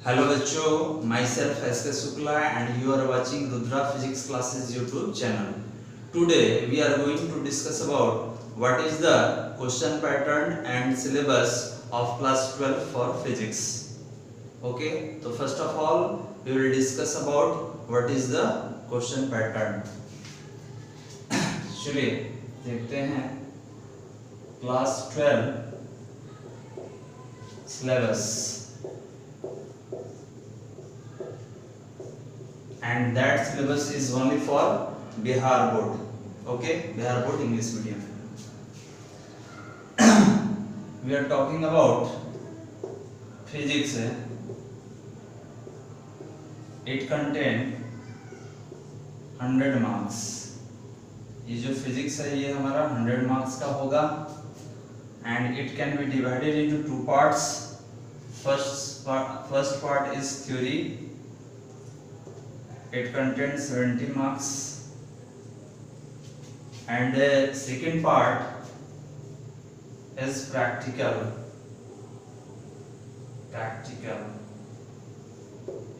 Hello बच्चों, my self S K Shukla and you are watching Rudra physics classes YouTube channel. Today we are going to discuss about what is the question pattern and syllabus of class 12 for physics. Okay, so first of all we will discuss about what is the question pattern. चलिए देखते हैं class 12 syllabus. And that syllabus is only for Bihar board. Okay, Bihar board English medium. We are talking about physics. It contain 100 marks. ये जो physics है ये हमारा 100 marks का होगा and it can be divided into two parts. First part is theory. It contains 70 marks and the second part is practical.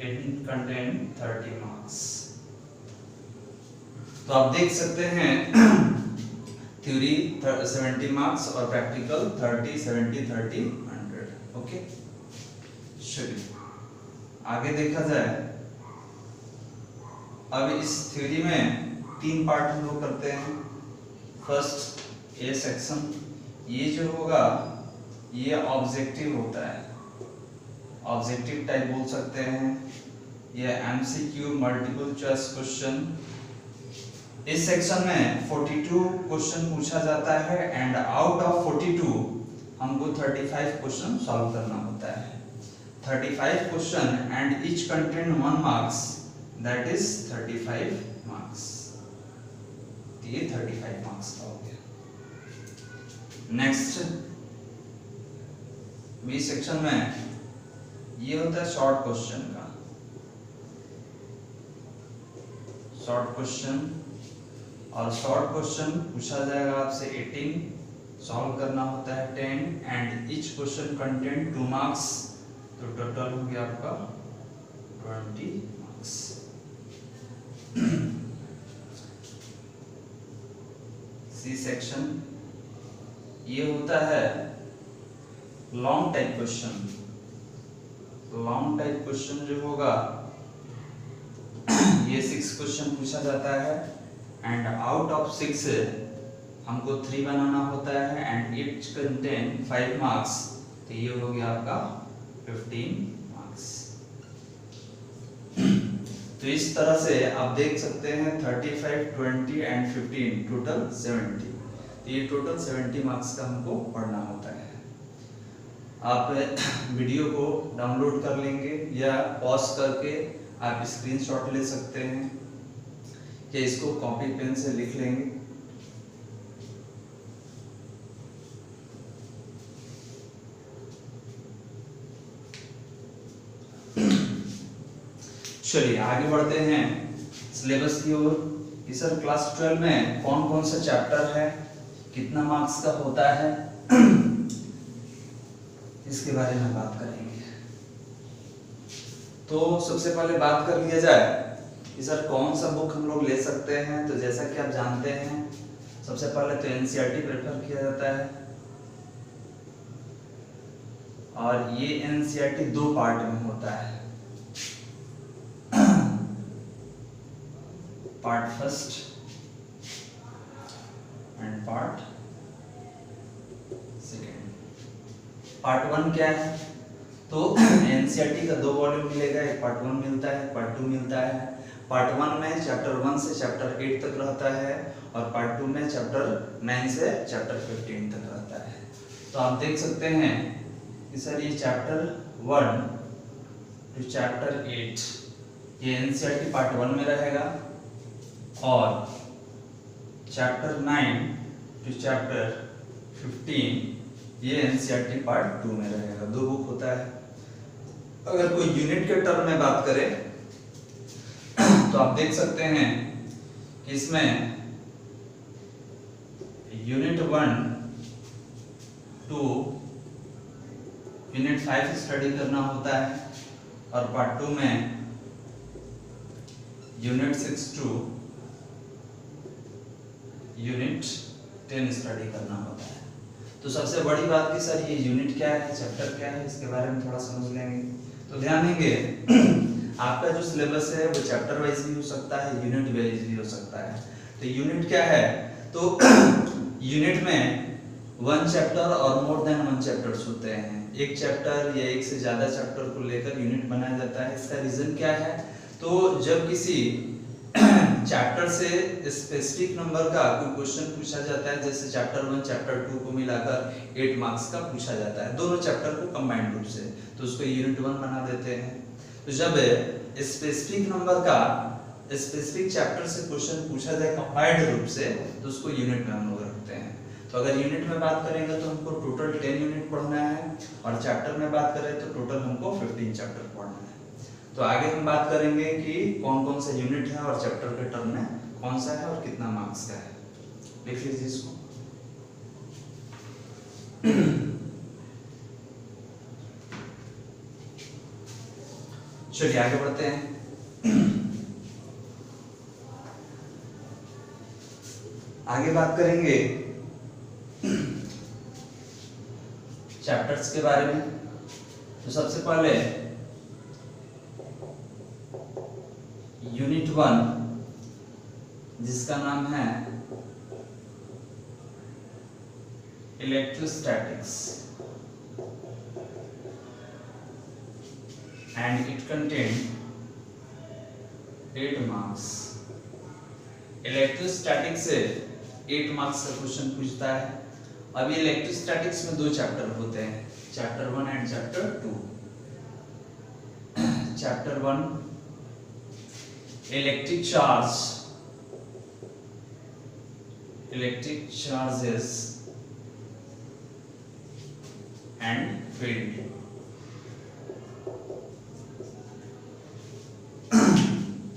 It contains 30 marks. तो आप देख सकते हैं थ्योरी 70 मार्क्स और प्रैक्टिकल 30 70 30 100. ओके, चलिए आगे देखा जाए. अब इस थ्योरी में तीन पार्ट हम लोग करते हैं. फर्स्ट ए सेक्शन, ये जो होगा ये ऑब्जेक्टिव होता है, ऑब्जेक्टिव टाइप बोल सकते हैं. ये एमसीक्यू मल्टीपल चॉइस क्वेश्चन. इस सेक्शन में 42 क्वेश्चन पूछा जाता है एंड आउट ऑफ 42 हमको 35 क्वेश्चन सॉल्व करना होता है. 35 question and each contain 1 marks, that is 35 marks. ये 35 marks का हो गया. नेक्स्ट बी सेक्शन में ये होता है शॉर्ट क्वेश्चन का. शॉर्ट क्वेश्चन और शॉर्ट क्वेश्चन पूछा जाएगा आपसे 18, सॉल्व करना होता है 10 and each question contain 2 marks. तो टोटल हो गया आपका 20 मार्क्स. सी सेक्शन ये होता है long type question. Long type question जो होगा ये 6 क्वेश्चन पूछा जाता है एंड आउट ऑफ 6 हमको 3 बनाना होता है एंड इट कंटेन 5 मार्क्स. तो ये हो गया आपका 15 मार्क्स. तो इस तरह से आप देख सकते हैं 35, 20 एंड 15 टोटल 70. तो ये टोटल 70 मार्क्स का हमको पढ़ना होता है. आप वीडियो को डाउनलोड कर लेंगे या पॉज करके आप स्क्रीनशॉट ले सकते हैं या इसको कॉपी पेन से लिख लेंगे. चलिए आगे बढ़ते हैं सिलेबस की ओर. कि सर क्लास 12 में कौन कौन सा चैप्टर है, कितना मार्क्स का होता है, इसके बारे में बात करेंगे. तो सबसे पहले बात कर लिया जाए कि सर कौन सा बुक हम लोग ले सकते हैं. तो जैसा कि आप जानते हैं सबसे पहले तो एनसीईआरटी प्रेफर किया जाता है और ये एनसीईआरटी 2 पार्ट में होता है. Part first and part second. Part 1 क्या है? तो एनसीईआरटी का 2 वॉल्यूम मिलेगा. एक पार्ट 1 मिलता है, पार्ट 2 मिलता है. पार्ट 1 में चैप्टर 1 से चैप्टर 8 तक रहता है और पार्ट 2 में चैप्टर 9 से चैप्टर 15 तक रहता है. तो आप देख सकते हैं कि सर ये चैप्टर 1 टू चैप्टर 8 ये एनसीईआरटी पार्ट 1 में रहेगा और चैप्टर 9 टू चैप्टर 15 ये एनसीईआरटी पार्ट 2 में रहेगा. 2 बुक होता है. अगर कोई यूनिट के टर्म में बात करें तो आप देख सकते हैं कि इसमें यूनिट 1 टू यूनिट 5 स्टडी करना होता है और पार्ट 2 में यूनिट 6 टू यूनिट 10 स्टडी करना होता है। तो सबसे बड़ी बात कि सर ये यूनिट क्या है, चैप्टर क्या है, इसके बारे में थोड़ा समझ लेंगे। तो ध्यान देंगे आपका जो सिलेबस है वो चैप्टर वाइज भी हो सकता है, यूनिट वाइज भी हो सकता है। तो यूनिट क्या है, तो यूनिट में 1 चैप्टर और मोर देन 1 चैप्टर्स होते हैं। एक चैप्टर या एक से ज्यादा चैप्टर को लेकर यूनिट बनाया जाता है। इसका रीजन क्या है, तो जब किसी चैप्टर से स्पेसिफिक नंबर का कोई क्वेश्चन पूछा जाता है, जैसे चैप्टर 1 चैप्टर 2 को मिलाकर 8 मार्क्स का पूछा जाता है, दोनों चैप्टर को कंबाइंड रूप से, तो उसको यूनिट 1 बना देते हैं। तो जब स्पेसिफिक नंबर का स्पेसिफिक चैप्टर से क्वेश्चन पूछा जाए कंबाइंड रूप से, तो उसको यूनिट में हम लोग रखते हैं। तो अगर यूनिट में बात करेंगे तो हमको टोटल 10 यूनिट पढ़ना है, और चैप्टर में बात करें तो टोटल हमको 15 चैप्टर पढ़ना है। तो आगे हम बात करेंगे कि कौन कौन सा यूनिट है और चैप्टर के टर्म में कौन सा है और कितना मार्क्स का है। लिख लीजिए इसको। चलिए आगे बढ़ते हैं। आगे बात करेंगे चैप्टर्स के बारे में। तो सबसे पहले यूनिट 1 जिसका नाम है electrostatics and it contained 8 marks. Electrostatics से 8 मार्क्स का क्वेश्चन पूछता है। अब ये इलेक्ट्रोस्टैटिक्स में 2 चैप्टर होते हैं, chapter 1 and chapter 2। Chapter 1 electric charges and field.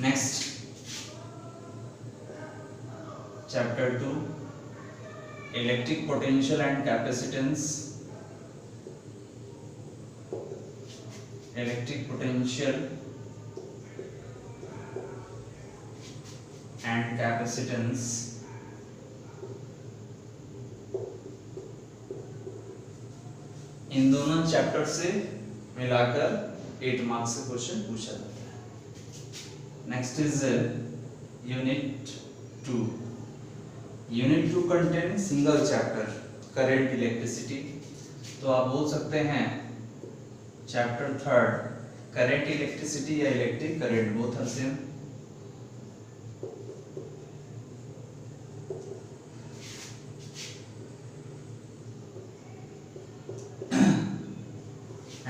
Next chapter 2 electric potential and capacitance, electric potential and capacitance. इन दोनों चैप्टर से मिलाकर 8 मार्क्स का क्वेश्चन पूछा जाता है। Next is unit 2। Unit 2 contain single chapter current electricity. तो आप बोल सकते हैं चैप्टर 3 करंट इलेक्ट्रिसिटी या electric current, both are same.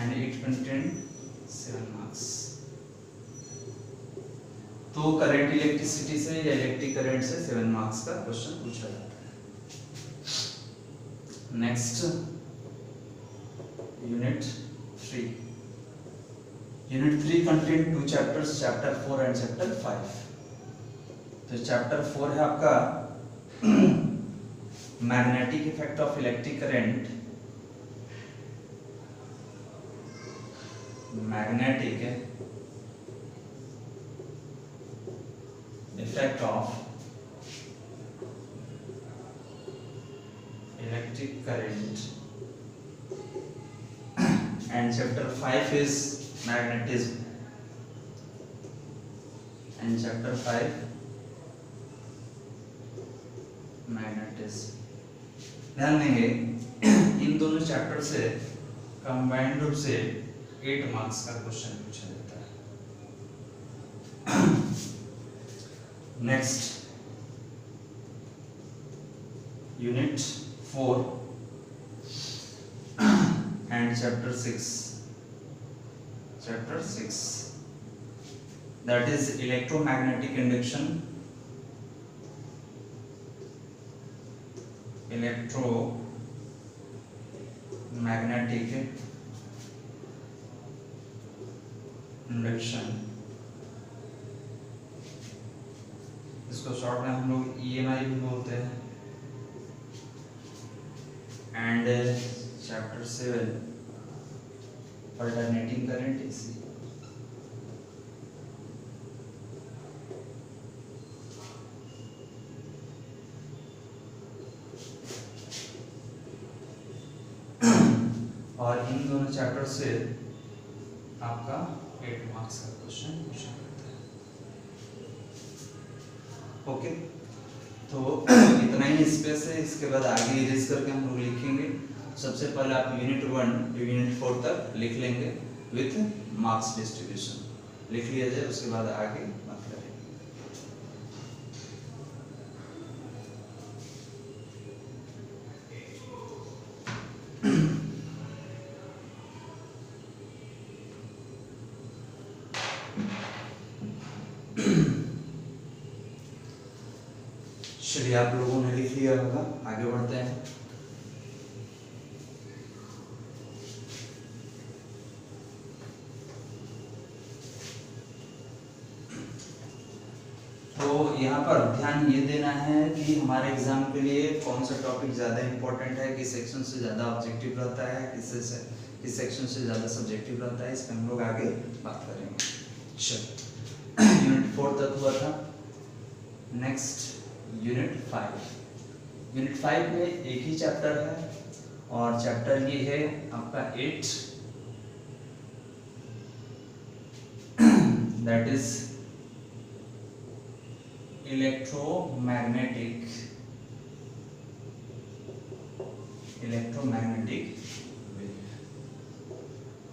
and it contained 7 marks। तो करंट इलेक्ट्रिसिटी से या इलेक्ट्रिक करंट से 7 मार्क्स का क्वेश्चन पूछा जाता है। Next unit 3। Unit 3 contain 2 chapters, chapter 4 and chapter 5। तो चैप्टर 4 है आपका magnetic effect of electric current, magnetic effect of electric current, and chapter 5 is magnetism, and chapter 5 magnetism। ध्यान देंगे इन दोनों चैप्टर से कंबाइंड रूप से 8 मार्क्स का क्वेश्चन पूछा जाता है। Next unit 4 and chapter 6। Chapter 6 that is electromagnetic induction, electromagnetic induction, इसको शॉर्ट में हम लोग EMI भी बोलते हैं। And chapter 7 alternating current AC। इन दोनों चैप्टर से आपका 8 मार्क्स का क्वेश्चन पूछा जाता है। ओके, तो इतना ही स्पेस है, इसके बाद आगे इरेज करके हम लोग लिखेंगे। सबसे पहले आप यूनिट 1 टू यूनिट 4 तक लिख लेंगे विथ मार्क्स डिस्ट्रीब्यूशन लिख लिया जाए, उसके बाद आगे बात करेंगे। चलिए, आप लोगों ने लिख लिया होगा, आगे बढ़ते हैं। तो यहाँ पर ध्यान ये देना है कि हमारे एग्जाम के लिए कौन सा टॉपिक ज़्यादा इंपॉर्टेंट है, किस सेक्शन से ज़्यादा ऑब्जेक्टिव रहता है, किस सेक्शन से ज़्यादा सब्जेक्टिव रहता है, इस पर हम लोग आगे बात करेंगे। चलो, यूनिट 4 तक हुआ था। Next unit 5। यूनिट 5 में एक ही चैप्टर है और चैप्टर ये है आपका 8, दैट इज इलेक्ट्रोमैग्नेटिक वेव,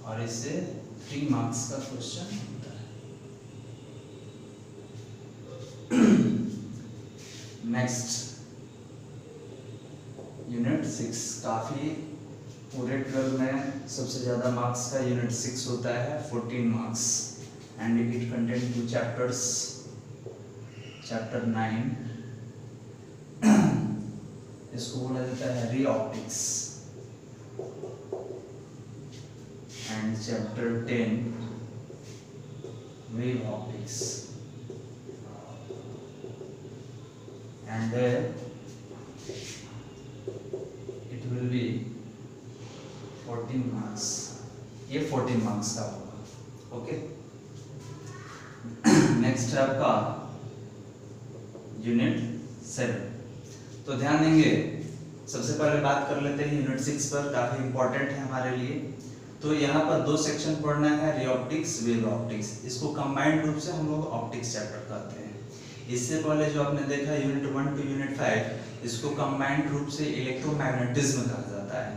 और इससे 3 मार्क्स का क्वेश्चन होता है। नेक्स्ट यूनिट 6, काफी पूरे 12 में सबसे ज्यादा मार्क्स का यूनिट 6 होता है, 14 marks, and it contain 2 chapters. Chapter 9 इसको बोला जाता है ray optics, and chapter 10 wave optics, and it will be 14 marks. ये 14 मार्क्स का होगा। ओके, नेक्स्ट है आपका यूनिट 7। तो ध्यान देंगे, सबसे पहले बात कर लेते हैं यूनिट 6 पर, काफी इंपॉर्टेंट है हमारे लिए। तो यहाँ पर 2 सेक्शन पढ़ना है, रे ऑप्टिक्स, वेव ऑप्टिक्स। इसको कंबाइंड रूप से हम लोग ऑप्टिक्स चैप्टर कहते हैं। इससे पहले जो आपने देखा यूनिट 1 टू यूनिट 5, इसको कंबाइंड रूप से इलेक्ट्रोमैग्नेटिज्म कहा जाता है,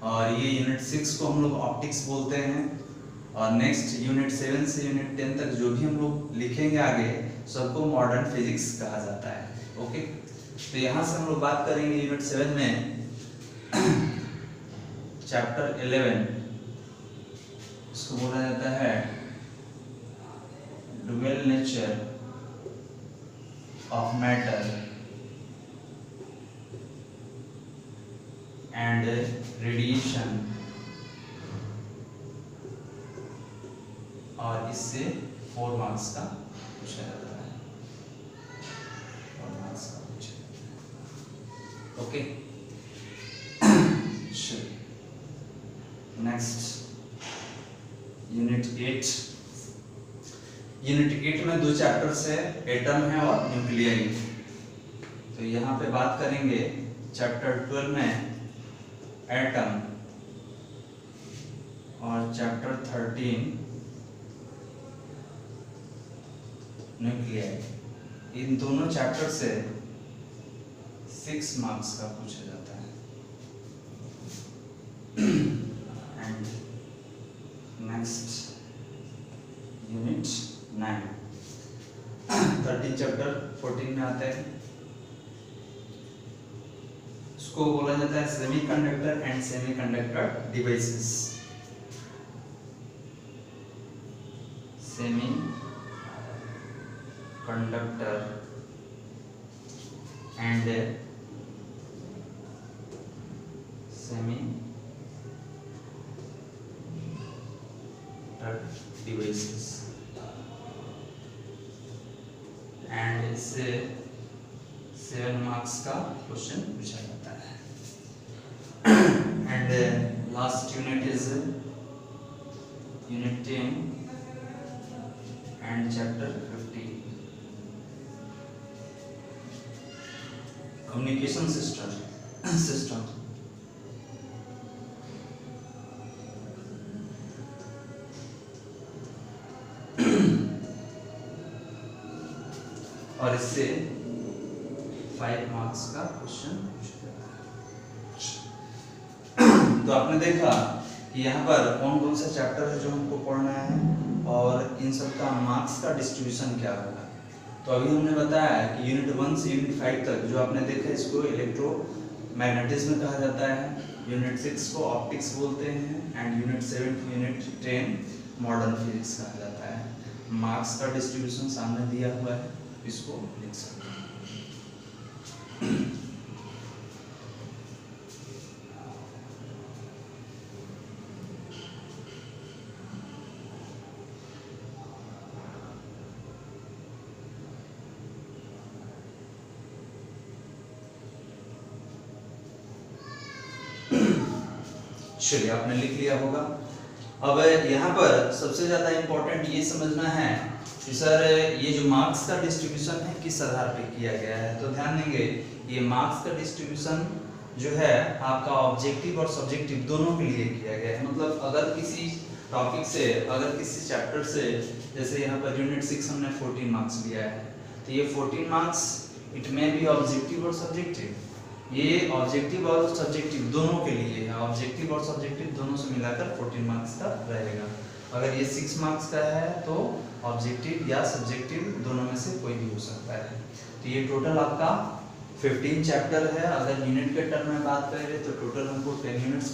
और ये यूनिट 6 को हम लोग ऑप्टिक्स बोलते हैं। और नेक्स्ट यूनिट 7 से यूनिट 10 तक जो भी हम लोग लिखेंगे आगे, सबको मॉडर्न फिजिक्स कहा जाता है। ओके, तो यहाँ से हम लोग बात करेंगे यूनिट 7 में चैप्टर 11, इसको बोला जाता है dual nature of matter and radiation, और इससे 4 मार्क्स का पूछा जाता है, 4 मार्क्स का पूछा जाता है। ओके, चलिए नेक्स्ट यूनिट 8। यूनिट 8 में 2 चैप्टर्स है, एटम है और न्यूक्लियाई। तो यहाँ पे बात करेंगे चैप्टर 12 में एटम, और चैप्टर 13 न्यूक्लियाई। इन दोनों चैप्टर से 6 मार्क्स का पूछा जाता है। एंड नेक्स्ट यूनिट 9, 13 चैप्टर 14 में आते हैं। इसको बोला जाता है semiconductor and semiconductor devices. conductor and semiconductor devices, and इससे 7 मार्क्स का क्वेश्चन पूछा जाता है। and last unit is unit 10 and chapter 15, communication system। और इससे 5 मार्क्स का क्वेश्चन पूछा जाता है। तो आपने देखा कि यहाँ पर कौन कौन सा चैप्टर है जो हमको पढ़ना है और इन सब का मार्क्स का डिस्ट्रीब्यूशन क्या होगा। तो अभी हमने बताया कि यूनिट 1 से यूनिट 5 तक जो आपने देखा इसको इलेक्ट्रोमैग्नेटिज्म कहा जाता है, यूनिट 6 को ऑप्टिक्स बोलते हैं and unit 7 to unit 10 modern physics कहा जाता है। मार्क्स का डिस्ट्रीब्यूशन सामने दिया हुआ है, इसको लिख सकते हैं। चलिए आपने लिख लिया होगा। अब यहाँ पर सबसे ज्यादा इंपॉर्टेंट ये समझना है कि सर ये जो मार्क्स का डिस्ट्रीब्यूशन है किस आधार पे किया गया है। तो ध्यान देंगे ये मार्क्स का डिस्ट्रीब्यूशन जो है आपका ऑब्जेक्टिव और सब्जेक्टिव दोनों के लिए किया गया है। मतलब अगर किसी टॉपिक से, अगर किसी चैप्टर से, जैसे यहाँ पर यूनिट 6 हमने 14 मार्क्स लिया है, तो ये 14 marks it may be objective और सब्जेक्टिव, ये ऑब्जेक्टिव और सब्जेक्टिव दोनों के लिए है। ऑब्जेक्टिव और सब्जेक्टिव दोनों से मिलाकर 14 मार्क्स का रहेगा। अगर ये 6 मार्क्स का है तो ऑब्जेक्टिव या सब्जेक्टिव दोनों में से कोई भी हो सकता है। तो ये टोटल आपका 15 चैप्टर है। अगर यूनिट के टर्म में बात करें तो टोटल हमको 10 यूनिट्स